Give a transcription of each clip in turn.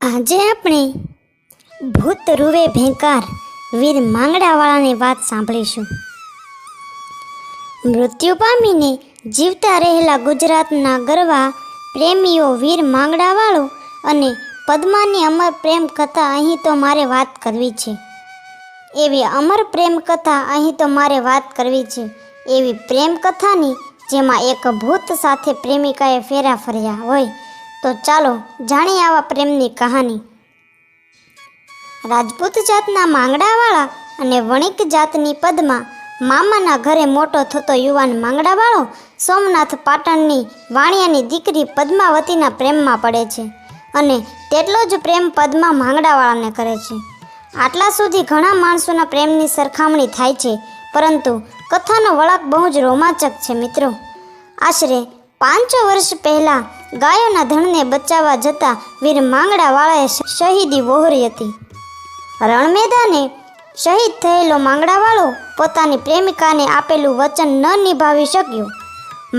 આજે આપણે ભૂત રૂવે ભેંકાર વીર માંગડાવાળાની વાત સાંભળીશું. મૃત્યુ પામીને જીવતા રહેલા ગુજરાતના ગરવા પ્રેમીઓ વીર માંગડાવાળો અને પદ્માની અમર પ્રેમ કથા અહીં તો મારે વાત કરવી છે. એવી અમર પ્રેમ કથા અહીં તો મારે વાત કરવી છે. એવી પ્રેમ કથાની જેમાં એક ભૂત સાથે પ્રેમિકાએ ફેરા ફર્યા હોય. તો ચાલો જાણીએ આવા પ્રેમની કહાની. રાજપૂત જાતના માંગડાવાળા અને વણિક જાતની પદ્મા મામાના ઘરે મોટો થતો યુવાન માંગડાવાળો સોમનાથ પાટણની વાણિયાની દીકરી પદ્માવતીના પ્રેમમાં પડે છે અને તેટલો જ પ્રેમ પદ્મા માંગડાવાળાને કરે છે. આટલા સુધી ઘણા માણસોના પ્રેમની સરખામણી થાય છે, પરંતુ કથાનો વળાંક બહુ જ રોમાંચક છે મિત્રો. આશરે 500 વર્ષ પહેલાં ગાયોના ધણને બચાવવા જતા વીર માંગડાવાળાએ શહીદી વહોરી હતી. રણમેદાને શહીદ થયેલો માંગડાવાળો પોતાની પ્રેમિકાને આપેલું વચન ન નિભાવી શક્યો.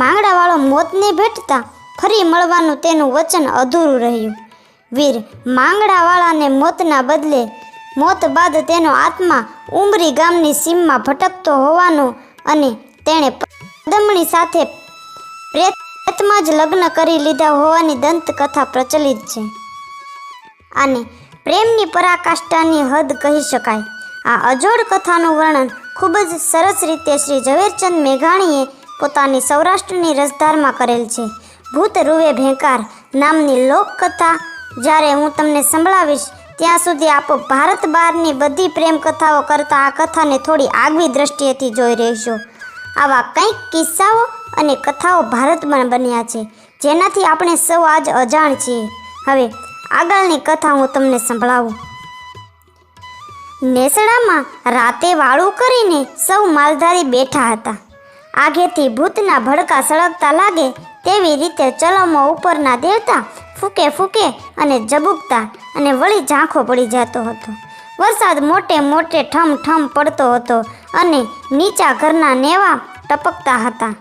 માંગડાવાળો મોતને ભેટતા ફરી મળવાનું તેનું વચન અધૂરું રહ્યું. વીર માંગડાવાળાને મોતના બદલે મોત બાદ તેનો આત્મા ઉમરી ગામની સીમમાં ભટકતો હોવાનો અને તેણે પદમણી સાથે પ્રેતમાં જ લગ્ન કરી લીધા હોવાની દંતકથા પ્રચલિત છે. આને પ્રેમની પરાકાષ્ઠાની હદ કહી શકાય. આ અજોડ કથાનું વર્ણન ખૂબ જ સરસ રીતે શ્રી ઝવેરચંદ મેઘાણીએ પોતાની સૌરાષ્ટ્રની રસધારમાં કરેલ છે. ભૂત રૂવે ભેંકાર નામની લોકકથા જ્યારે હું તમને સંભળાવીશ ત્યાં સુધી આપ ભારત બહારની બધી પ્રેમ કથાઓ કરતાં આ કથાને થોડી આગવી દ્રષ્ટિએથી જોઈ રહેશો. આવા કંઈક કિસ્સાઓ અને કથાઓ ભારતમાં બન્યા છે જેનાથી આપણે સૌ આજ અજાણ છીએ. હવે આગળની કથા હું તમને સંભળાવું. નેસડામાં રાતે વાળું કરીને સૌ માલધારી બેઠા હતા. આગેથી ભૂતના ભડકા સળગતા લાગે તેવી રીતે ચલમો ઉપરના દેવતા ફૂકે ફૂકે અને ઝબૂકતા અને વળી ઝાંખો પડી જતો હતો. વરસાદ મોટે મોટે ઠમ ઠમ પડતો હતો અને નીચા ઘરના નેવા ટપકતા હતા.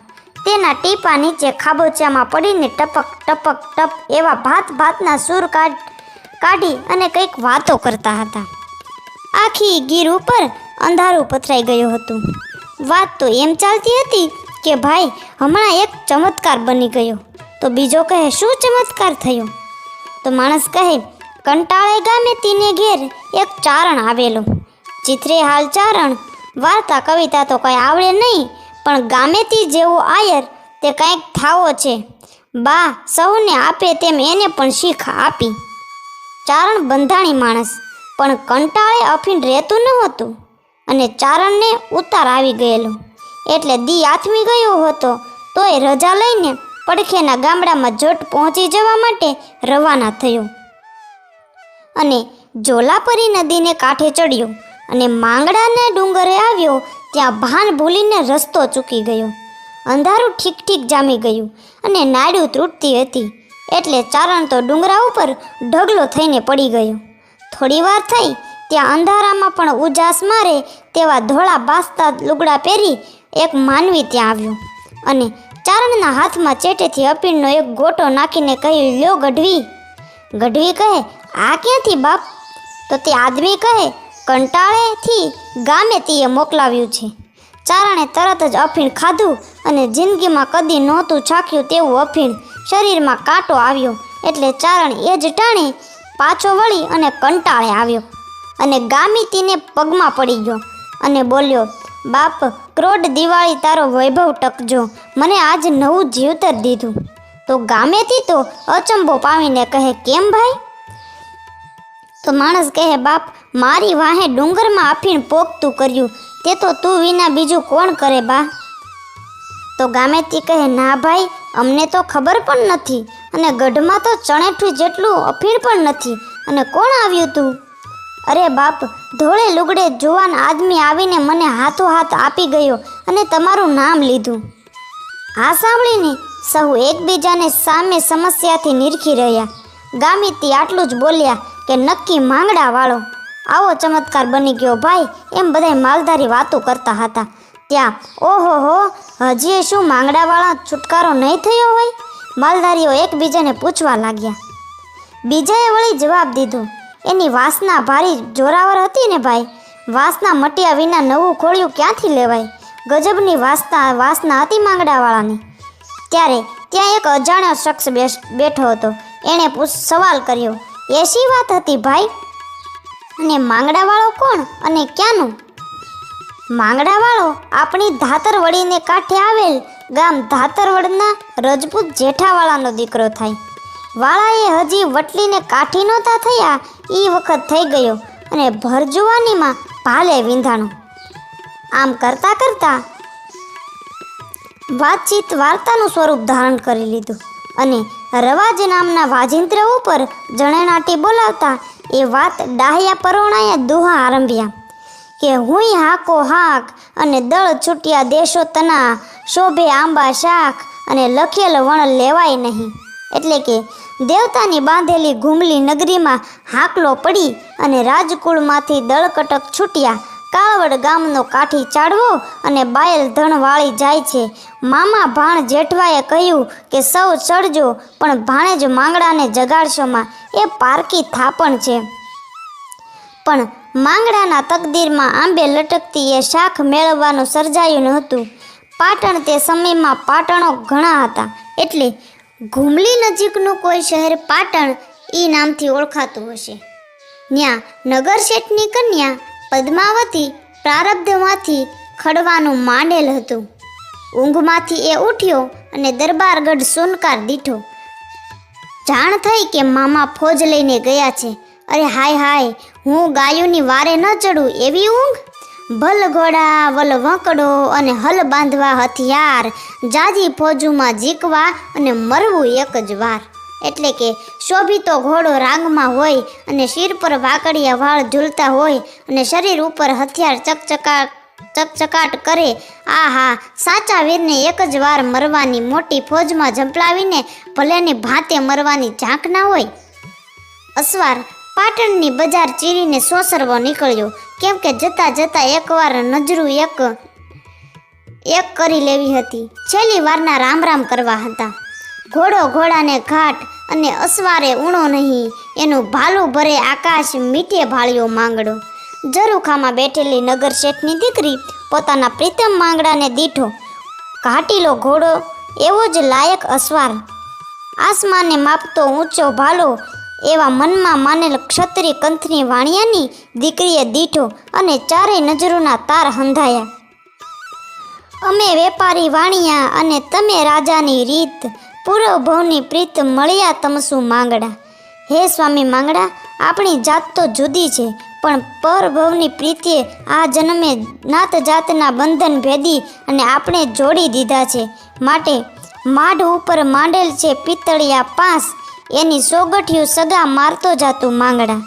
તેના ટીપા નીચે ખાબોચિયામાં પડીને ટપક ટપક ટપ એવા ભાત ભાતના સૂર કાઢી અને કંઈક વાતો કરતા હતા. આખી ગીર ઉપર અંધારું પથરાઈ ગયું હતું. વાત તો એમ ચાલતી હતી કે ભાઈ હમણાં એક ચમત્કાર બની ગયો. તો બીજો કહે શું ચમત્કાર થયો? તો માણસ કહે કંટાળે ગામે તીને ઘેર એક ચારણ આવેલો. ચિત્રે હાલ ચારણ, વાર્તા કવિતા તો કંઈ આવડે નહીં, પણ ગામેથી જેવો આયર તે કંઈક થાવો છે. બા સૌને આપે તેમ એને પણ શીખ આપી. ચારણ બંધાણી માણસ, પણ કંટાળે અફીણ રહેતું નહોતું અને ચારણને ઉતાર આવી ગયેલો. એટલે દી આથમી ગયો હતો તોય રજા લઈને પડખેના ગામડામાં ઝટ પહોંચી જવા માટે રવાના થયો અને જોલાપરી નદીને કાંઠે ચડ્યો અને માંગડાના ડુંગરે આવ્યો. ત્યાં ભાન ભૂલીને રસ્તો ચૂકી ગયો. અંધારું ઠીક ઠીક જામી ગયું અને નાડું તૂટતી હતી. એટલે ચારણ તો ડુંગરા ઉપર ઢગલો થઈને પડી ગયો. થોડી વાર થઈ ત્યાં અંધારામાં પણ ઉજાસ મારે તેવા ધોળા બાસતા લુગડા પહેરી એક માનવી ત્યાં આવ્યો અને ચારણના હાથમાં ચેટેથી અપીણનો એક ગોટો નાખીને કહ્યું, લ્યો ગઢવી. ગઢવી કહે, આ ક્યાંથી બાપ? તો તે આદમી કહે, કંટાળેથી ગામે તીએ મોકલાવ્યું છે. ચારણે તરત જ અફીણ ખાધું અને જિંદગીમાં કદી નહોતું ચાખ્યું તેવું અફીણ શરીરમાં કાંટો આવ્યો. એટલે ચારણ એ જ ટાણે પાછો વળી અને કંટાળે આવ્યો અને ગામીતીને પગમાં પડી ગયો અને બોલ્યો, બાપ ક્રોડ દિવાળી તારો વૈભવ ટકજો, મને આજ નવું જીવતર દીધું. તો ગામેથી તો અચંબો પામીને કહે, કેમ ભાઈ? તો માણસ કહે, બાપ મારી વાહે ડુંગરમાં અફીણ પોગતું કર્યું, તે તો તું વિના બીજું કોણ કરે બા? તો ગામેથી કહે, ના ભાઈ અમને તો ખબર પણ નથી અને ગઢમાં તો ચણેઠું જેટલું અફીણ પણ નથી અને કોણ આવ્યું તું? અરે બાપ ધોળે લુગડે જુવાન આદમી આવીને મને હાથો હાથ આપી ગયો અને તમારું નામ લીધું. આ સાંભળીને સહુ એકબીજાને સામે સમસ્યાથી નિરખી રહ્યા. ગામીતી આટલું જ બોલ્યા કે નક્કી માંગડાવાળો આવો ચમત્કાર બની ગયો ભાઈ. એમ બધાય માલધારી વાતો કરતા હતા. ત્યાં ઓહો હો, હજી શું માંગડાવાળા છુટકારો નહીં થયો હોય? માલધારીઓ એકબીજાને પૂછવા લાગ્યા. બીજાએ વળી જવાબ દીધો, એની વાસના ભારી જોરાવર હતી ને ભાઈ, વાસના મટ્યા વિના નવું ખોળિયું ક્યાંથી લેવાય? ગજબની વાસના હતી માંગડાવાળાની. ત્યારે ત્યાં એક અજાણ્યો શખ્સ બેઠો હતો. એણે સવાલ કર્યો, એ શી વાત હતી ભાઈ? અને માંગડાવાળો કોણ અને ક્યાંનું? માંગડાવાળો આપણી ધાતરવડીને કાંઠે આવેલ ગામ ધાતરવડના રજપૂત જેઠાવાળાનો દીકરો થાય. વાળાએ હજી વટલીને કાઠી નહોતા થયા એ વખત થઈ ગયો અને ભરજુવાનીમાં ભાલે વિંધાણો. આમ કરતાં કરતાં વાતચીત વાર્તાનું સ્વરૂપ ધારણ કરી લીધું અને રવાજ નામના વાજિંત્ર ઉપર જણેનાટી બોલાવતા એ વાત ડાહ્યા પરોણાએ દુહા આરંભ્યા કે હુંય હાકો હાક અને દળ છૂટ્યા દેશો તના, શોભે આંબા શાક અને લખેલ વણ લેવાય નહીં. એટલે કે દેવતાની બાંધેલી ઘૂમલી નગરીમાં હાકલો પડી અને રાજકુળમાંથી દળકટક છૂટ્યા, કાળવડ ગામનો કાઠી ચાડવો અને બાયલ ધણ વાળી જાય છે. મામા ભાણ જેઠવાએ કહ્યું કે સૌ ચડજો, પણ ભાણેજ માંગડાને જગાડશોમાં, એ પારકી થાપણ છે. પણ માંગડાના તકદીરમાં આંબે લટકતી એ શાખ મેળવવાનું સર્જાયું નહોતું. પાટણ તે સમયમાં પાટણો ઘણા હતા, એટલે ઘૂમલી નજીકનું કોઈ શહેર પાટણ એ નામથી ઓળખાતું હશે. ત્યાં નગર શેઠની કન્યા પદ્માવતી પ્રારબ્ધમાંથી ખડવાનું માંડેલ હતું. ઊંઘમાંથી એ ઉઠ્યો અને દરબારગઢ સોનકાર દીઠો. જાણ થઈ કે મામા ફોજ લઈને ગયા છે. અરે હાય હાય, હું ગાયોની વારે ન ચડું એવી ઊંઘ? ભલ ઘોડા વલ વંકડો અને હલ બાંધવા હથિયાર, જાજી ફોજુમાં જીકવા અને મરવું એક જ વાર. એટલે કે શોભિતો ઘોડો રાગમાં હોય અને શિર પર વાકડિયા વાળ ઝૂલતા હોય અને શરીર ઉપર હથિયાર ચકચકાટ કરે. આહા, સાચા વીરને એક જ વાર મરવાની, મોટી ફોજમાં ઝંપલાવીને ભલેની ભાતે મરવાની ઝાંક ના હોય. અસવાર પાટણની બજાર ચીરીને સોસરવો નીકળ્યો, કેમ કે જતાં જતાં એકવાર નજરું એક કરી લેવી હતી. છેલ્લી વારના રામ રામ કરવા હતા. ઘોડાને ઘાટ અને અસવારે ઊણો નહીં, એનું ભાલું ભરે આકાશ મીઠે ભાળ્યો માંગડો. ઝરૂખામાં બેઠેલી નગર શેઠની દીકરી પોતાના પ્રીતમ માંગડાને દીઠો. ઘાટીલો ઘોડો એવો જ લાયક અસવાર, આસમાને માપતો ઊંચો ભાલો એવા મનમાં માનેલ ક્ષત્રિય કંથની વાણિયાની દીકરીએ દીઠો અને ચારેય નજરોના તાર હંધાયા. અમે વેપારી વાણિયા અને તમે રાજાની રીત, પૂર્વ ભવની પ્રીત મળ્યા તમસું માંગડા. હે સ્વામી માંગડા, આપણી જાત તો જુદી છે, પણ પરભવની પ્રીતિએ આ જન્મે નાત જાતના બંધન ભેદી અને આપણે જોડી દીધા છે. માટે માઢ ઉપર માંડેલ છે પિત્તળિયા પાંસ, એની સોગઠિયું સગા મારતો જાતું માંગડા.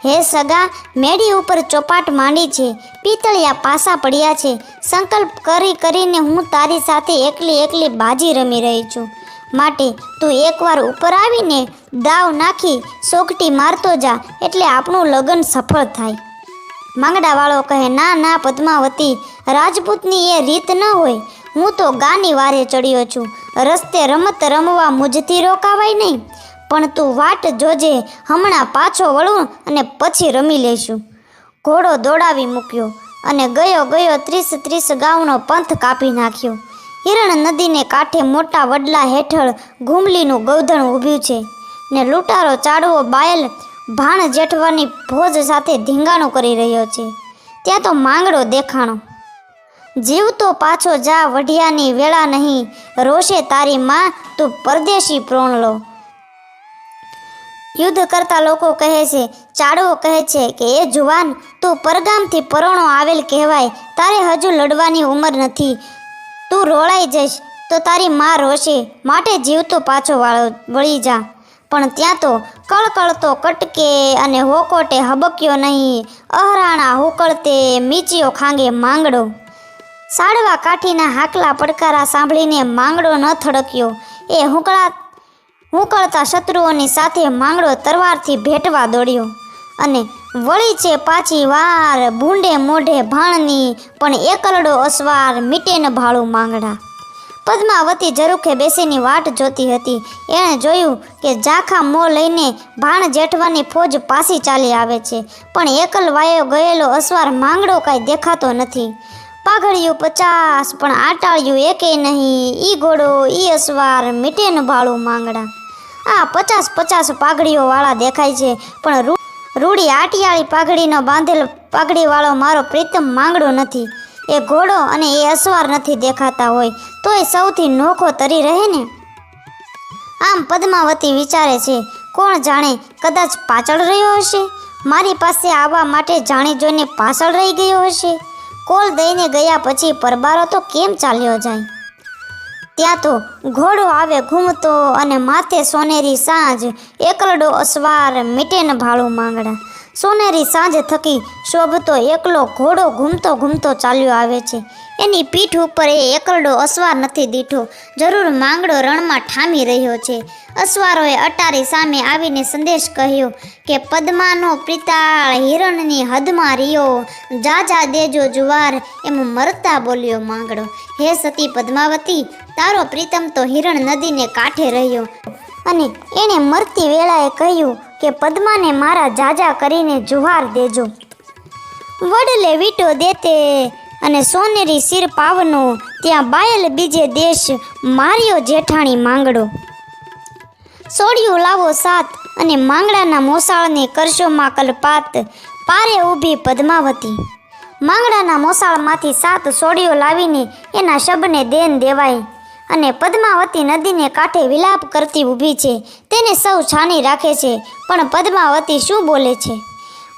હે સગા, મેડી ઉપર ચોપાટ માંડી છે, પિત્તળિયા પાસા પડ્યા છે. સંકલ્પ કરીને હું તારી સાથે એકલી બાજી રમી રહી છું. માટે તું એકવાર ઉપર આવીને દાવ નાખી સોગટી મારતો જા, એટલે આપણું લગ્ન સફળ થાય. માંગડાવાળો કહે, ના ના પદ્માવતી, રાજપૂતની એ રીત ન હોય. હું તો ગાની વારે ચડ્યો છું, રસ્તે રમત રમવા મુજથી રોકાવાય નહીં. પણ તું વાટ જોજે, હમણાં પાછો વળું અને પછી રમી લઈશું. ઘોડો દોડાવી મૂક્યો અને ગયો 30 ગાઉનો પંથ કાપી નાખ્યો. હિરણ નદીને કાંઠે મોટા વડલા હેઠળ ઘૂમલીનું ગૌધણ ઊભ્યું છે ને લૂંટારો ચાડવો બાયલ ભાણ જેઠવાની ફોજ સાથે ધીંગાણું કરી રહ્યો છે. ત્યાં તો માંગડો દેખાણો. જીવતો પાછો જા, વઢિયાની વેળા નહીં, રોષે તારી માં તું પરદેશી પ્રોણલો. યુદ્ધ કરતા લોકો કહે છે, ચાડવો કહે છે કે એ જુવાન, તું પરગામથી પરોણો આવેલ કહેવાય, તારે હજુ લડવાની ઉંમર નથી. તું રોળાઈ જઈશ તો તારી માં રોશે, માટે જીવતો પાછો વળી જા. પણ ત્યાં તો કળકળતો કટકે અને હોકોટે હબક્યો નહીં, અહરાણા હુકળતે મીચિયો ખાંગે માંગડો. સાડવા કાઠીના હાકલા પડકારા સાંભળીને માંગડો ન થડક્યો. એ હુંકળતા શત્રુઓની સાથે માંગડો તરવારથી ભેટવા દોડ્યો અને વળી છે પાછી વાર ભૂંડે મોઢે ભાણની, પણ એકલડો અસવાર મીટે ન ભાળું માંગડા. પદ્માવતી ઝરૂખે બેસીની વાટ જોતી હતી. એણે જોયું કે ઝાંખા મોં લઈને ભાણ જેઠવાની ફોજ પાછી ચાલી આવે છે, પણ એકલ વાયો ગયેલો અસવાર માંગડો કાંઈ દેખાતો નથી. પાઘડિયું 50 પણ આટાળ્યું એકેય નહીં. ઈ ઘોડો, ઈ અસવાર, મીટે ન ભાળું માંગડા. આ 50 પાઘડીઓવાળા દેખાય છે, પણ રૂડી આટિયાળી પાઘડીનો બાંધેલ પાઘડીવાળો મારો પ્રીતમ માંગડો નથી. એ ઘોડો અને એ અસવાર નથી દેખાતા હોય તોય સૌથી નોખો તરી રહે ને. આમ પદ્માવતી વિચારે છે, કોણ જાણે કદાચ પાછળ રહ્યો હશે, મારી પાસે આવવા માટે જાણી જોઈને પાછળ રહી ગયો હશે. કોલ દઈને ગયા પછી પરબારો તો કેમ ચાલ્યો જાય. ત્યાં તો ઘોડો આવે ઘૂમતો અને માથે સોનેરી સાંજ, એકલડો અસવાર, મીટે ન ભાળું માંગડા. સોનેરી સાંજ થકી શોભતો એકલો ઘોડો ઘૂમતો ઘૂમતો ચાલ્યો આવે છે. એની પીઠ ઉપર એ એકલડો અસવાર નથી દીઠો, જરૂર માંગડો રણમાં ઠામી રહ્યો છે. અસવારોએ અટારી સામે આવીને સંદેશ કહ્યો કે પદ્માનો પ્રિતાળ હિરણની હદમાં રહ્યો, જા દેજો જુવાર, એમ મરતા બોલ્યો માંગડો. હે સતી પદ્માવતી, તારો પ્રીતમ તો હિરણ નદીને કાંઠે રહ્યો. અને એણે મરતી વેળાએ કહ્યું કે પદ્માને મારા જાજા કરીને જુવાર દેજો. વડલે વીટો દેતે અને સોનેરી શિર પાવનો, ત્યાં બાયલ બીજે દેશ માર્યો જેઠાણી માંગડો. સોડિયું લાવો સાત અને માંગડાના મોસાળને કરશો માં કલ્પાત, પારે ઊભી પદ્માવતી. માંગડાના મોસાળમાંથી 7 સોડિયો લાવીને એના શબને દેન દેવાય. અને પદ્માવતી નદીને કાંઠે વિલાપ કરતી ઊભી છે. તેને સૌ છાની રાખે છે, પણ પદ્માવતી શું બોલે છે?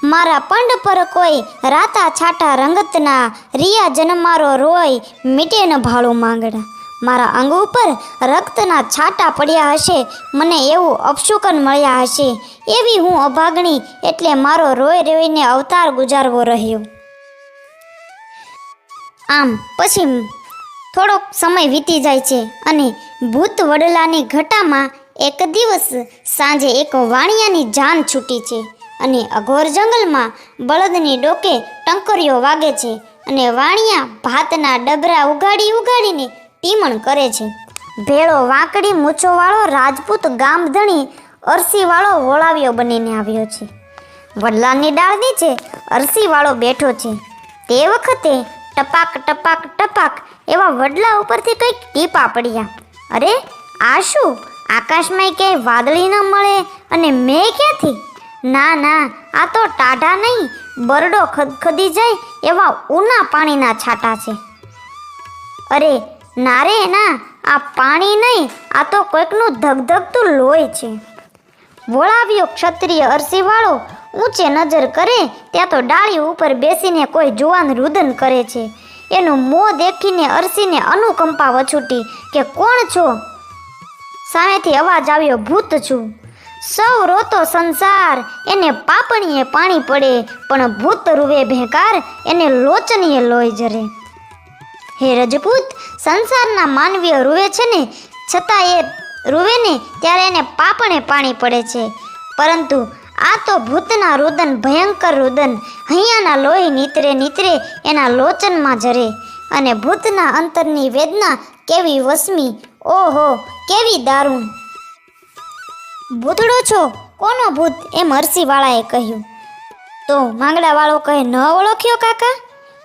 મારા પંડ પર કોઈ રાતા છાટા રંગતના, રિયા જન્મારો રોય, મીટે ન ભાળું માંગડા. મારા અંગ ઉપર રક્તના છાટા પડ્યા હશે, મને એવું અપશુકન મળ્યા હશે, એવી હું અભાગણી, એટલે મારો રોઈ રોઈને અવતાર ગુજારવો રહ્યો. આમ પછી થોડોક સમય વીતી જાય છે અને ભૂત વડલાની ઘટામાં એક દિવસ સાંજે એક વાણિયાની જાન છૂટી છે અને અઘોર જંગલમાં બળદની ડોકે ટંકરીઓ વાગે છે અને વાણિયા ભાતના ડબરા ઉગાડીને ટીમણ કરે છે. ભેળો વાંકડી મૂછોવાળો રાજપૂત ગામધણી અરસીવાળો વોળાવ્યો બનીને આવ્યો છે. વડલાની ડાળ નીચે અરસીવાળો બેઠો છે. તે વખતે ટપાક ટપાક ટપાક એવા વડલા ઉપરથી કંઈક ટીપા પડ્યા. અરે આ શું? આકાશમાં ક્યાંય વાદળી ન મળે અને મેં ક્યાંથી? ના, આ તો ટાઢા નહીં, બરડો ખદખદી જાય એવા ઊના પાણીના છાંટા છે. અરે ના રે ના, આ પાણી નહીં, આ તો કોઈકનું ધગધગતું લોહી છે. વોળાવ્યો ક્ષત્રિય અરસીવાળો ઊંચે નજર કરે ત્યાં તો ડાળી ઉપર બેસીને કોઈ જુવાન રુદન કરે છે. એનું મોં દેખીને અરસીને અનુકંપા વછૂટી કે કોણ છો? સામેથી અવાજ આવ્યો, ભૂત છું. સૌ રોતો સંસાર, એને પાપણીએ પાણી પડે, પણ ભૂત રૂવે ભેંકાર, એને લોચનીએ લોહી જરે. હે રજપૂત, સંસારના માનવીઓ રૂવે છે ને, છતાં એ રૂવે ને ત્યારે એને પાપણે પાણી પડે છે, પરંતુ આ તો ભૂતના રુદન, ભયંકર રુદન, હૈયાના લોહી નીતરે એના લોચનમાં જરે. અને ભૂતના અંતરની વેદના કેવી વસમી, ઓહો કેવી દારૂણ. ભૂતડો છો? કોનો ભૂત? એમ અરસીવાળાએ કહ્યું. તો માંગડાવાળો કહે, ન ઓળખ્યો કાકા?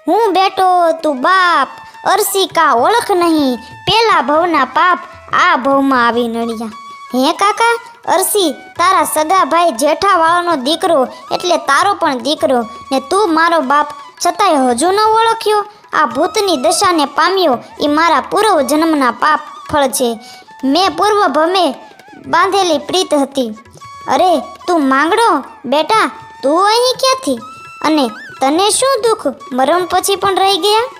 હું બેટો, તું બાપ. અરસી કા ઓળખ નહીં, પેલા ભવના પાપ આ ભવમાં આવી નડ્યા. હે કાકા, અરસી તારા સગા ભાઈ જેઠાવાળાનો દીકરો, એટલે તારો પણ દીકરો, ને તું મારો બાપ, છતાંય હજુ ન ઓળખ્યો? આ ભૂતની દશાને પામ્યો એ મારા પૂર્વ જન્મના પાપ ફળ છે. મેં પૂર્વ ભમે બાંધેલી પ્રીત હતી. અરે તું માંગડો બેટા, તું અહીં ક્યાંથી? અને તને શું દુઃખ મરણ પછી પણ રહી ગયા?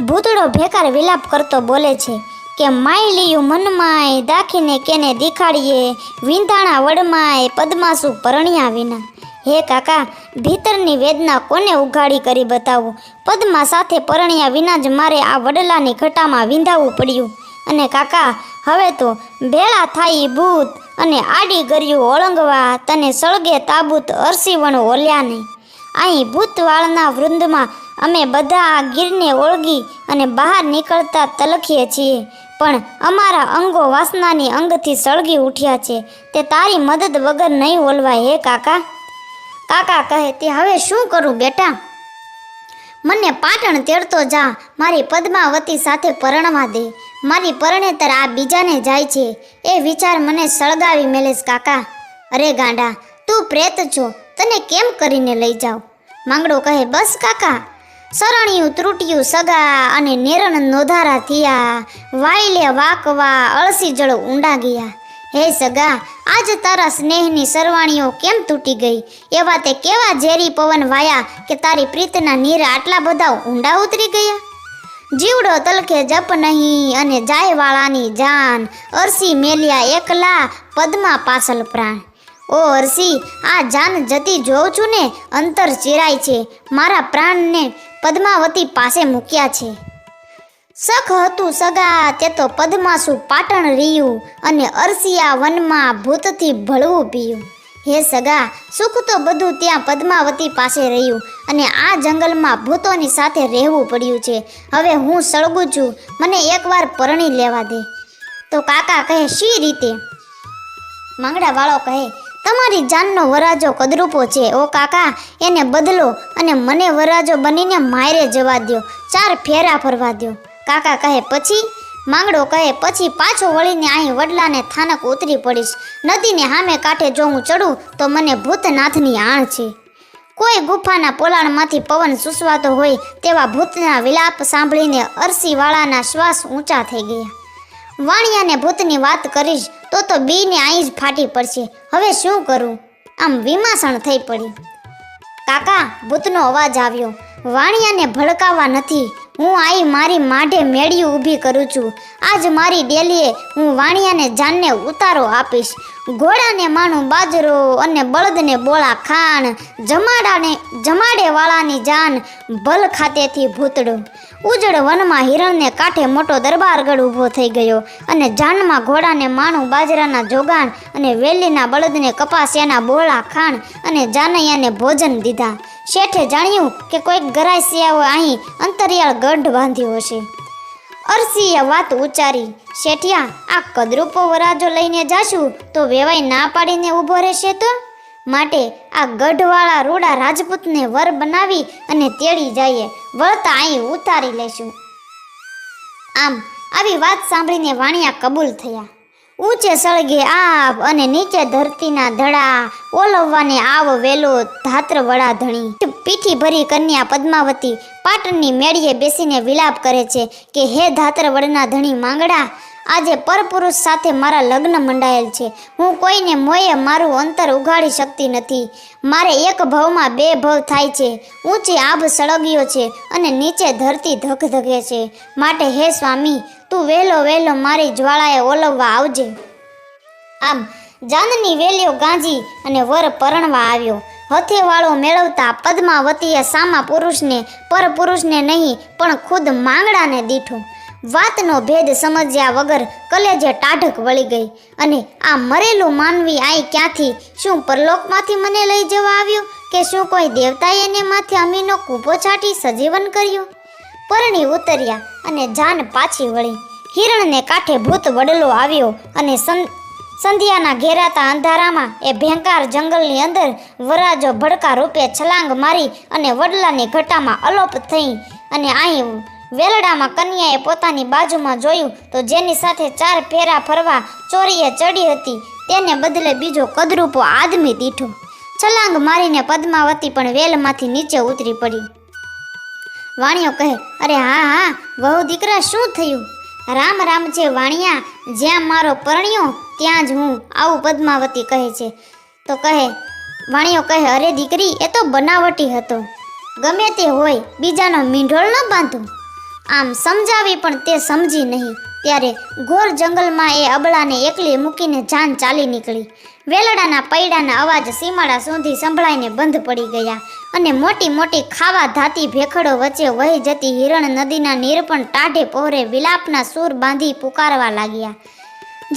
ભૂતડો ભેકાર વિલાપ કરતો બોલે છે કે માય લીયું મનમાંય, દાખીને કેને દેખાડીએ, વિંધાણા વડમાંય, પદ્માસુ પરણ્યા વિના. હે કાકા, ભીતરની વેદના કોને ઉઘાડી કરી બતાવું? પદ્મા સાથે પરણ્યા વિના જ મારે આ વડલાની ઘટામાં વિંધાવવું પડ્યું. અને કાકા, હવે તો ભેળા થાય ભૂત અને આડી ગર્યું ઓળંગવા, તને સળગે તાબૂત અરસીવણ ઓલ્યા નહીં. અહીં ભૂતવાળના વૃંદમાં અમે બધા આ ગીરને ઓળગી અને બહાર નીકળતા તલખીએ છીએ, પણ અમારા અંગો વાસનાની અંગથી સળગી ઉઠ્યા છે. તે તારી મદદ વગર નહીં ઓલવાય હે કાકા. કાકા કહે, તે હવે શું કરું બેટા? મને પાટણ તેડતો જા, મારી પદ્માવતી સાથે પરણવા દે. મારી પરણેતર આ બીજાને જાય છે એ વિચાર મને સળગાવી મેલેશ કાકા. અરે ગાંડા, તું પ્રેત છો, તને કેમ કરીને લઈ જાઉં? માંગડો કહે, બસ કાકા, સરણિયું ત્રુટિયું સગા અને નિરણ નોધારા થયા, વાયલે વાકવા અળસી જળ ઊંડા ગયા. હે સગા, આજ તારા સ્નેહની સરવાણીઓ કેમ તૂટી ગઈ? એવા તે કેવા ઝેરી પવન વાયા કે તારી પ્રીતના નીર આટલા બધા ઊંડા ઉતરી ગયા? જીવડો તલખે જપ નહીં અને જાયવાળાની જાન, અરસી મેલ્યા એકલા પદ્મા પાસલ પ્રાણ. ઓ અરસી, આ જાન જતી જોઉં છું ને અંતર ચિરાય છે. મારા પ્રાણને પદ્માવતી પાસે મૂક્યા છે. સખ હતું સગા તે તો પદ્માસુ પાટણ રહ્યું, અને અરસિયા વનમાં ભૂતથી ભળવું પીયું. હે સગા, સુખ તો બધું ત્યાં પદ્માવતી પાસે રહ્યું, અને આ જંગલમાં ભૂતોની સાથે રહેવું પડ્યું છે. હવે હું સળગું છું, મને એકવાર પરણી લેવા દે. તો કાકા કહે, શી રીતે? માંગડાવાળો કહે, તમારી જાનનો વરાજો કદરૂપો છે. ઓ કાકા, એને બદલો અને મને વરાજો બનીને માયરે જવા દો, 4 ફેરા ફરવા દો. કાકા કહે, પછી? માંગડો કહે, પછી પાછો વળીને અહીં વડલાને થાનક ઉતરી પડીશ. નદીને સામે કાંઠે જો હું ચડું તો મને ભૂતનાથની આણ છે. કોઈ ગુફાના પોલાણમાંથી પવન સૂસવાતો હોય તેવા ભૂતના વિલાપ સાંભળીને અરસીવાળાના શ્વાસ ઊંચા થઈ ગયા. વાણિયાને ભૂતની વાત કરીશ તો બીને અહીં જ ફાટી પડશે. હવે શું કરું? આમ વિમાસણ થઈ પડી. કાકા, ભૂતનો અવાજ આવ્યો. વાણિયાને ભડકાવવા નથી, હું આઈ મારી માઢે મેળિયું ઊભી કરું છું. આજ મારી ડેલીએ હું વાણિયાને જાનને ઉતારો આપીશ. ઘોડાને માનું બાજરો અને બળદને બોળા ખાણ, જમાડે વાળાની જાન ભલ ખાતેથી ભૂતડો. ઉજળ વનમાં હિરણને કાંઠે મોટો દરબારગઢ ઊભો થઈ ગયો, અને જાનમાં ઘોડાને માણું બાજરાના જોગાણ અને વેલીના બળદને કપાસિયાના બોળા ખાણ અને જાનૈયાને ભોજન દીધા. શેઠે જાણ્યું કે કોઈક ગરાસિયાઓ અહીં અંતરિયાળ ગઢ બાંધ્યો હશે. અરસીએ વાત ઉચ્ચારી, શેઠિયા, આ કદરૂપો વરાજો લઈને જાશું તો વેવાઈ ના પાડીને ઊભો રહેશે તો? માટે આ ગઢવાળા રૂડા રાજપૂતને વર બનાવી અને તેડી જઈએ, વળતા અહીં ઉતારી લેશું. આમ આવી વાત સાંભળીને વાણિયા કબૂલ થયા. ઊંચે સળગે આબ અને નીચે ધરતીના ધડા, ઓલવવાને આવ વેલો ધાત્ર વડા ધણી. પીઠી ભરી કન્યા પદ્માવતી પાટણની મેળીએ બેસીને વિલાપ કરે છે કે હે ધાત્ર વડના ધણી માંગડા, આજે પરપુરુષ સાથે મારા લગ્ન મંડાયેલ છે. હું કોઈને મોયે મારું અંતર ઉઘાડી શકતી નથી. મારે એક ભવમાં 2 ભવ થાય છે. ઊંચે આભ સળગ્યો છે અને નીચે ધરતી ધગધગે છે. માટે હે સ્વામી, તું વહેલો મારી જ્વાળાએ ઓલવવા આવજે. આમ જાનની વેલીઓ ગાંજી અને વર પરણવા આવ્યો. હથેવાળો મેળવતા પદ્માવતીએ સામા પુરુષને પરપુરુષને નહીં પણ ખુદ માંગડાને દીઠો. વાતનો ભેદ સમજ્યા વગર કલેજે ટાઢક વળી ગઈ. અને આ મરેલું માનવી આઈ ક્યાંથી? શું પરલોકમાંથી મને લઈ જવા આવ્યો કે શું કોઈ દેવતાએ એને માથે અમીનો કૂપો છાંટી સજીવન કર્યો? પરણી ઉતર્યા અને જાન પાછી વળી. હિરણને કાંઠે ભૂત વડલો આવ્યો અને સંધ્યાના ઘેરાતા અંધારામાં એ ભેંકાર જંગલની અંદર વરાજો ભડકા રૂપે છલાંગ મારી અને વડલાની ઘટામાં અલોપ થઈ. અને અહીં વેલડામાં કન્યાએ પોતાની બાજુમાં જોયું તો જેની સાથે 4 ફેરા ફરવા ચોરીએ ચડી હતી તેને બદલે બીજો કદરૂપો આદમી દીઠો. છલાંગ મારીને પદ્માવતી પણ વેલમાંથી નીચે ઉતરી પડી. વાણિયો કહે, અરે હા, વહુ દીકરા, શું થયું? રામ રામ છે વાણિયા, જ્યાં મારો પરણ્યો ત્યાં જ હું આવું, પદ્માવતી કહે છે. તો કહે વાણિયો કહે, અરે દીકરી, એ તો બનાવટી હતો. ગમે તે હોય, બીજાનો મીંઢોળ ન બાંધો. આમ સમજાવી પણ તે સમજી નહીં. ત્યારે ઘોર જંગલમાં એ અબળાને એકલી મૂકીને જાન ચાલી નીકળી. વેલડાના પૈડાના અવાજ સીમાડા સુધી સંભળાઈને બંધ પડી ગયા, અને મોટી મોટી ખાવા ધાતી ભેખડો વચ્ચે વહી જતી હિરણ નદીના નીર પણ ટાઢે પહોરે વિલાપના સૂર બાંધી પુકારવા લાગ્યા.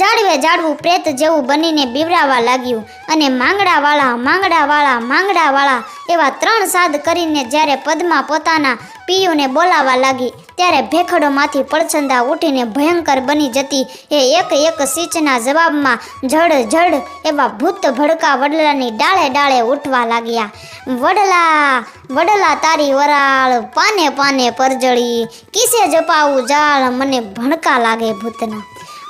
જાડવે જાડવું પ્રેત જેવું બનીને બીવરાવા લાગ્યું, અને માંગડાવાળા માંગડાવાળા માંગડાવાળા એવા 3 સાદ કરીને જ્યારે પદ્મા પોતાના પિયુને બોલાવા લાગી ત્યારે ભેખડોમાંથી પડછંદા ઉઠીને ભયંકર બની જતી એ એક સિંચના જવાબમાં જડ જડ એવા ભૂત ભડકા વડલાની ડાળે ડાળે ઉઠવા લાગ્યા. વડલા વડલા તારી વરાળ પાને પાને પરજળી, કિસે જપાવું જાળ મને ભણકા લાગે ભૂતના.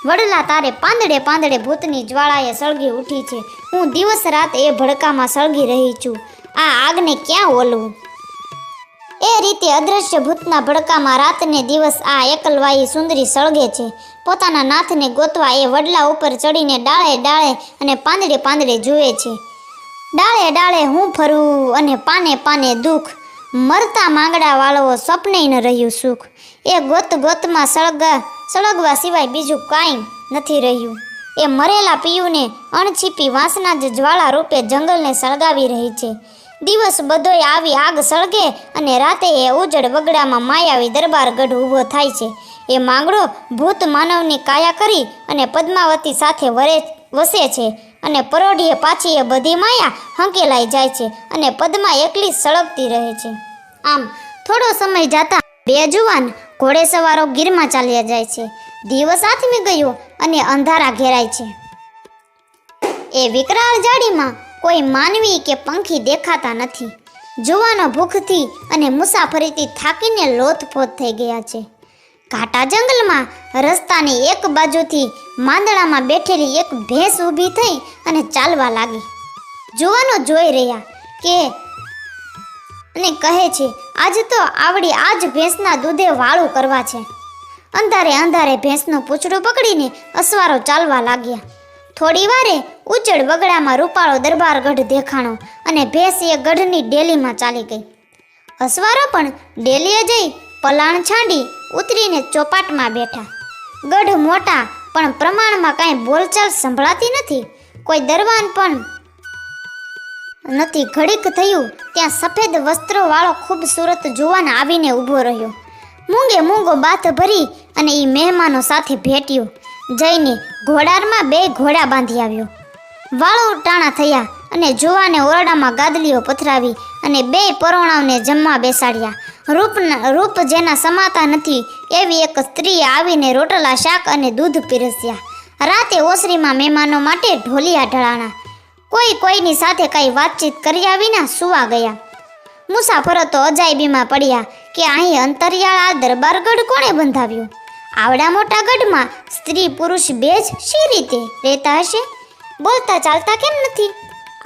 વડલા તારે પાંદડે પાંદડે ભૂતની જ્વાળાએ સળગી ઉઠી છે. હું દિવસ રાત એ ભડકામાં સળગી રહી છું. આ આગને ક્યાં ઓલવું? એ રીતે અદ્રશ્ય ભૂતના ભડકામાં રાતને દિવસ આ એકલવાઈ સુંદરી સળગે છે. પોતાના નાથને ગોતવા એ વડલા ઉપર ચડીને ડાળે ડાળે અને પાંદડે પાંદડે જુએ છે. ડાળે ડાળે હું ફરું અને પાને પાને દુઃખ, મરતા માંગડા વાળવો સ્વપ્ને ન રહ્યું સુખ. એ ગોત ગોતમાં સળગવા સિવાય બીજું કાંઈ નથી રહ્યું. એ મરેલા પિયુને અણછીપી વાંસના જ જ્વાળા રૂપે જંગલને સળગાવી રહી છે. દિવસ બધોય આવી આગ સળગે અને રાતે એ ઉજળ વગડામાં માયાવી દરબારગઢ ઊભો થાય છે. એ માંગડો ભૂત માનવની કાયા કરી અને પદ્માવતી સાથે વસે છે અને પરોઢીએ પાછી એ બધી માયા હંકેલાઈ જાય છે અને પદ્મા એકલી સળગતી રહે છે. આમ થોડો સમય જતા 2 જુવાન ઘોડે સવારો ગીરમાં ચાલ્યા જાય છે. દિવસ આથમી ગયો અને અંધારા ઘેરાય છે. એ વિકરાળ જાડીમાં કોઈ માનવી કે પંખી દેખાતા નથી. જુવાનો ભૂખથી અને મુસાફરીથી થાકીને લોથપોથ થઈ ગયા છે. ઘાટા જંગલમાં રસ્તાની એક બાજુથી માંદડામાં બેઠેલી એક ભેંસ ઊભી થઈ અને ચાલવા લાગી. જુવાનો જોઈ રહ્યા કે અને કહે છે, આજ તો આવડી આજ ભેંસના દૂધે વાળું કરવા છે. અંધારે અંધારે ભેંસનું પૂંછડું પકડીને અસવારો ચાલવા લાગ્યા. થોડી વારે ઉજળ વગડામાં રૂપાળો દરબારગઢ દેખાણો અને ભેંસ એ ગઢની ડેલીમાં ચાલી ગઈ. અસવારો પણ ડેલીએ જઈ પલાણ છાંડી ઉતરીને ચોપાટમાં બેઠા. ગઢ મોટા પણ પ્રમાણમાં કાંઈ બોલચાલ સંભળાતી નથી. કોઈ દરવાન પણ નથી. ઘડીક થયું ત્યાં સફેદ વસ્ત્રોવાળો ખૂબસૂરત જુવાન આવીને ઊભો રહ્યો. મૂંગે મૂંગો બાથ ભરી અને એ મહેમાનો સાથે ભેટ્યો. જઈને ઘોડારમાં 2 ઘોડા બાંધી આવ્યો. વાળો ટાણા થયા અને જુવાને ઓરડામાં ગાદલીઓ પથરાવી અને 2 પરોણાઓને જમવા બેસાડ્યા. રૂપ જેના સમાતા નથી એવી એક સ્ત્રી આવીને રોટલા શાક અને દૂધ પીરસ્યા. રાતે ઓસરીમાં મહેમાનો માટે ઢોલિયા ઢળાણા. કોઈની સાથે કાંઈ વાતચીત કર્યા વિના સૂવા ગયા. મુસાફરો તો અજાયબીમાં પડ્યા કે અહીં અંતરિયાળ આ દરબારગઢ કોણે બંધાવ્યો? આવડા મોટા ગઢમાં સ્ત્રી પુરુષ 2 જ શી રીતે રહેતા હશે? બોલતા ચાલતા કેમ નથી?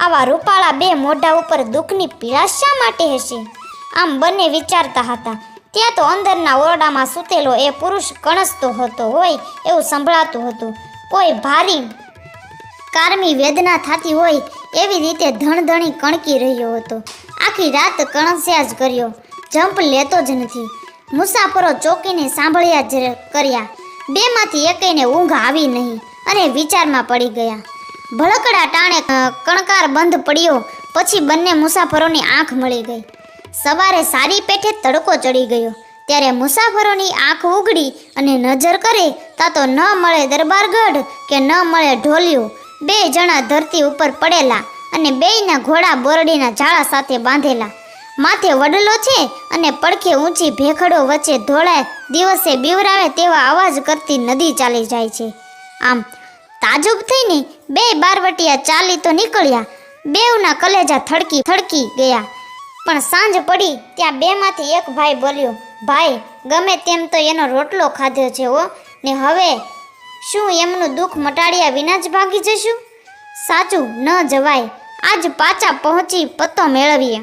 આવા રૂપાળા 2 મોઢા ઉપર દુઃખની પીળાશ શા માટે હશે? આમ બંને વિચારતા હતા. ત્યાં તો અંદરના ઓરડામાં સૂતેલો એ પુરુષ કણસતો હતો હોય એવું સંભળાતું હતું. કોઈ ભારી કારમી વેદના થતી હોય એવી રીતે ધણધણી કણકી રહ્યો હતો. આખી રાત કણસ્યા જ કર્યો, જંપ લેતો જ નથી. મુસાફરો ચોકીને સાંભળ્યા જ કર્યા. 2માંથી એકેયને ઊંઘ આવી નહીં અને વિચારમાં પડી ગયા. ભડકડા ટાણે કણકાર બંધ પડ્યો પછી બંને મુસાફરોની આંખ મળી ગઈ. સવારે સારી પેઠે તડકો ચડી ગયો ત્યારે મુસાફરોની આંખ ઉઘડી અને નજર કરે તા તો ન મળે દરબારગઢ કે ન મળે ઢોલિયું. 2 જણા ધરતી ઉપર પડેલા અને 2ના ઘોડા બોરડીના ઝાડા સાથે બાંધેલા. માથે વડલો છે અને પડખે ઊંચી ભેખડો વચ્ચે ધોળાય દિવસે બીવરાવે તેવા અવાજ કરતી નદી ચાલી જાય છે. આમ તાજુબ થઈને 2 બારવટિયા ચાલી તો નીકળ્યા. 2ના કલેજા થડકી ગયા. પણ સાંજ પડી ત્યાં 2માંથી એક ભાઈ બોલ્યો, ભાઈ ગમે તેમ તો એનો રોટલો ખાધો છે હો ને હવે શું એમનું દુઃખ મટાડ્યા વિના જ ભાગી જશું? સાચું ન જવાય. આજ પાછા પહોંચી પત્તો મેળવીએ.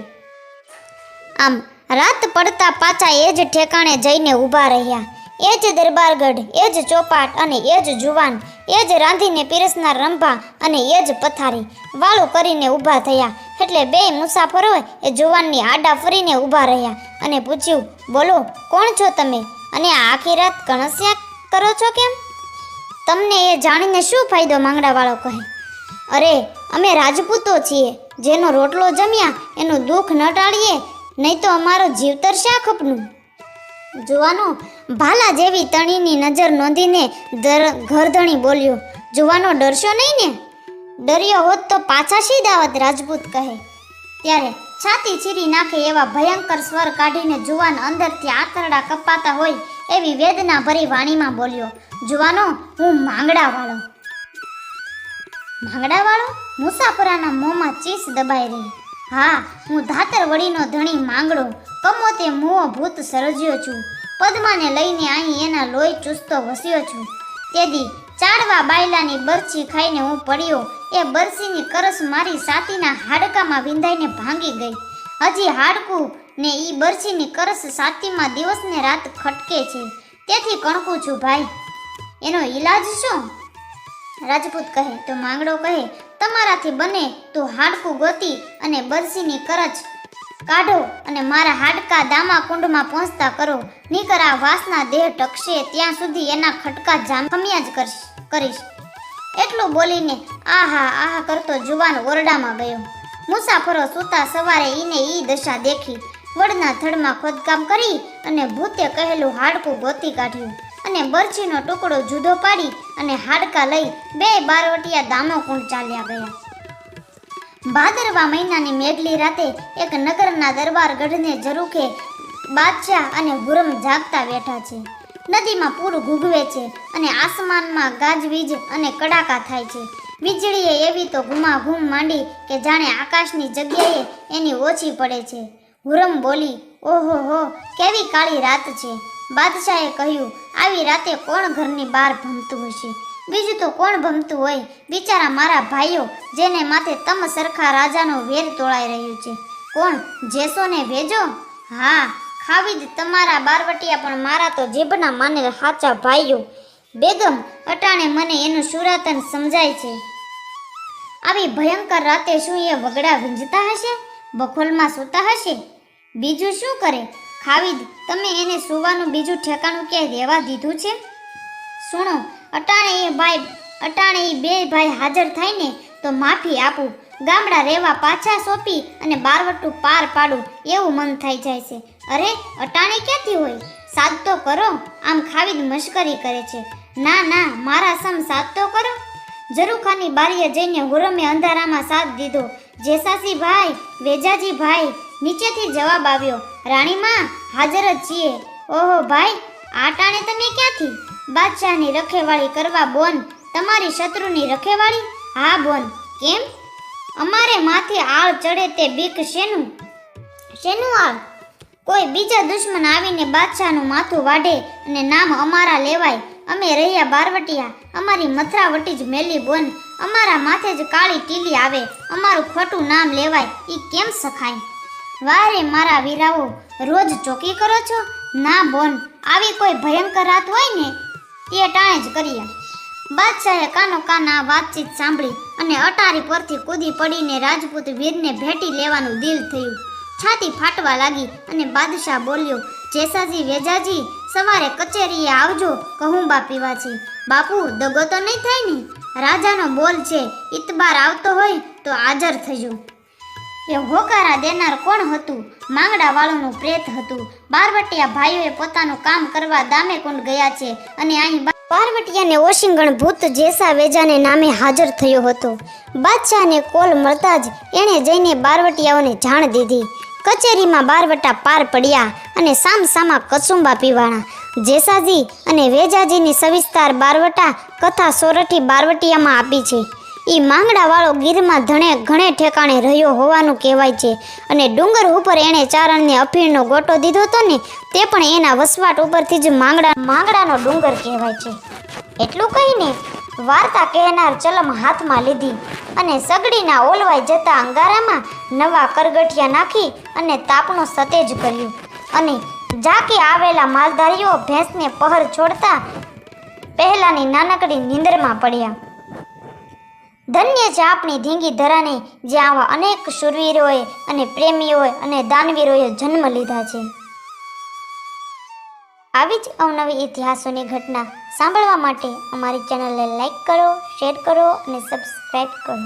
આમ રાત પડતા પાછા એ જ ઠેકાણે જઈને ઊભા રહ્યા. એ જ દરબારગઢ, એ જ ચોપાટ અને એ જ જુવાન, એ જ રાંધીને પીરસનાર રંભા અને એ જ પથારી વાળું કરીને ઊભા થયા. એટલે 2 મુસાફરો એ જુવાનની આડા ફરીને ઊભા રહ્યા અને પૂછ્યું, બોલો કોણ છો તમે અને આખી રાત કણસ્યા કરો છો કેમ? તમને એ જાણીને શું ફાયદો? માંગડાવાળો કહે, અરે અમે રાજપૂતો છીએ, જેનો રોટલો જમ્યા એનું દુઃખ ન ટાળીએ, નહીં તો અમારો જીવતર શા ખપનું? જુવાનો ભાલા જેવી તણીની નજર નોંધીને ઘરધણી બોલ્યો, જુવાનો ડરશો નહીં ને? ડર્યો હોત તો પાછા શી દાવત? રાજપૂત કહે, ત્યારે છાતી ચીરી નાખે એવા ભયંકર સ્વર કાઢીને જુવાન અંદરથી આંતરડા કપાતા હોય એવી વેદના ભરી વાણીમાં બોલ્યો, જુવાનો, હું માંગડાવાળો. માંગડાવાળો? મુસાફરાના મોંમાં ચીસ દબાઈ રહી. હા, હું ધાતર વળીનો ધણી માંગડો, કમોતે મુઓ ભૂત સર્જ્યો છું. પદ્માને લઈને અહીં એના લોહી ચૂસતો વસ્યો છું. તેદી ચાડવા બાયલાની બરછી ખાઈને હું પડ્યો. એ બરસીની કરસ મારી સાતીના હાડકામાં વિંધાઈને ભાંગી ગઈ. હજી હાડકું ને ઈ બરસીની કરસ સાતીમાં દિવસ ને રાત ખટકે છે. તેથી કણકું છું ભાઈ. એનો ઈલાજ શું? રાજપૂત કહે તો માંગડો કહે, તમારાથી બને તો હાડકું ગોતી અને બરસીની કરચ કાઢો અને મારા હાડકા દામા કુંડમાં પહોંચતા કરો. નીકર આ વાસના દેહ ટકશે ત્યાં સુધી એના ખટકા ખમ્યા જ કરીશ. એટલું બોલીને આહા આહા કરતો જુવાન ઓરડામાં ગયો. મુસાફરો સૂતા સવારે ઈને ઈ દશા દેખી. વડના થડમાં ખોદકામ કરી અને ભૂતે કહેલું હાડકું ગોતી કાઢ્યું અને બરછીનો ટુકડો જુદો પાડી અને હાડકા લઈ 2 બારવટિયા દામોકુંડ ચાલ્યા ગયા. ભાદરવા મહિનાની મેઘલી રાતે એક નગરના દરબાર ગઢને ઝરૂખે બાદશાહ અને હુરમ જાગતા બેઠા છે. નદીમાં પૂર ઘૂઘવે છે અને આસમાનમાં ગાજવીજ અને કડાકા થાય છે. વીજળીએ એવી તો ઘૂમાઘૂમ માંડી કે જાણે આકાશની જગ્યાએ એની ઓછી પડે છે. હુરમ બોલી, ઓહો હો, કેવી કાળી રાત છે. બાદશાહે કહ્યું, આવી રાતે કોણ ઘરની બહાર ભમતું હશે? બીજું તો કોણ ભમતું હોય? બિચારા મારા ભાઈઓ, જેને માથે તમ સરખા રાજાનો વેર તોળાઈ રહ્યું છે. કોણ? જેસો ને ભેજો? હા, ખાવીદ તમારા બારવટિયા પણ મારા તો જીભના માને સાચા ભાઈઓ. બેગમ, અટાણે મને એનું સુરાતન સમજાય છે. આવી ભયંકર રાતે શું એ વગડા વીંજતા હશે? બખોલમાં સૂતા હશે? બીજું શું કરે? ખાવીદ, તમે એને સુવાનું બીજું ઠેકાણું ક્યાંય રહેવા દીધું છે? સુણો, અટાણે એ 2 ભાઈ હાજર થાય ને તો માફી આપું. ગામડા રહેવા પાછા સોંપી અને બારવટું પાર પાડું એવું મન થઈ જાય છે. અરે, અટાણે ક્યાંથી હોય? સાદ તો કરો. આમ ખાવીદ મશ્કરી કરે છે. ના ના, મારા સમ સાદ તો કરો. ઝરૂખાની બારીએ જઈને હુરમે અંધારામાં સાથ દીધો. જેસાસી ભાઈ, વેજાજી ભાઈ. નીચેથી જવાબ આવ્યો, રાણીમાં હાજર જ છીએ. ઓહો ભાઈ, આ ટાણે તમે ક્યાંથી? બાદશાહની રખેવાળી કરવા બોન. તમારી શત્રુની રખેવાળી? હા બોન. કેમ? અમારે માથે આળ ચડે તે બીક શેનું? શેનું આળ? કોઈ બીજા દુશ્મન આવીને બાદશાહનું માથું વાઢે અને નામ અમારા લેવાય. અમે રહ્યા બારવટિયા, અમારી મથરાવટી જ મેલી બોન. અમારા માથે જ કાળી ટીલી આવે, અમારું ખોટું નામ લેવાય. ઈ કેમ સખાય? વારે મારા વીરાઓ, રોજ ચોકી કરો છો? ના બોન, આવી કોઈ ભયંકર રાત હોય ને તે ટાણે જ કરીએ. બાદશાહે કાનો કાન આ વાતચીત સાંભળી અને અટારી પરથી કૂદી પડીને રાજપૂત વીરને ભેટી લેવાનું દિલ થયું. છાતી ફાટવા લાગી અને બાદશાહ બોલ્યો, જેસાજી વેજાજી, સવારે કચેરીએ આવજો, કહુંબા પીવા છે. બાપુ, દગો તો નહીં થાય ને? રાજાનો બોલ છે, ઇતબાર આવતો હોય તો હાજર થજો. એ હોકારા દેનાર કોણ હતું? માંગડાવાળોનું પ્રેત હતું. બારવટિયા ભાઈઓએ પોતાનું કામ કરવા દામેકુંડ ગયા છે અને અહીં બારવટિયાને ઓશિંગણ ભૂત જેસા વેજાને નામે હાજર થયો હતો. બાદશાહને કોલ મળતા જ એણે જઈને બારવટિયાઓને જાણ દીધી. કચેરીમાં બારવટા પાર પડ્યા અને સામસામા કચુંબા પીવાણા. જેસાજી અને વેજાજીની સવિસ્તાર બારવટા કથા સોરઠી બારવટિયામાં આપી છે. એ માંગડાવાળો ગીરમાં ઘણે ઠેકાણે રહ્યો હોવાનું કહેવાય છે અને ડુંગર ઉપર એણે ચારણને અફીણનો ગોટો દીધો હતો ને તે પણ એના વસવાટ ઉપરથી જ માંગડાનો ડુંગર કહેવાય છે. એટલું કહીને વાર્તા કહેનાર ચલમ હાથમાં લીધી અને સગડીના ઓલવાઈ જતા અંગારામાં નવા કરગઠિયા નાખી અને તાપનો સતેજ કર્યું અને ઝાંકી આવેલા માલધારીઓ ભેંસને પહર છોડતા પહેલાની નાનકડી નીંદરમાં પડ્યા. ધન્ય છે આપણી ધીંગી ધરાને, જ્યાં આવા અનેક શૂરવીરોએ અને પ્રેમીઓએ અને દાનવીરોએ જન્મ લીધા છે. આવી જ અવનવી ઇતિહાસોની ઘટના સાંભળવા માટે અમારી ચેનલને લાઈક કરો, શેર કરો અને સબસ્ક્રાઈબ કરો.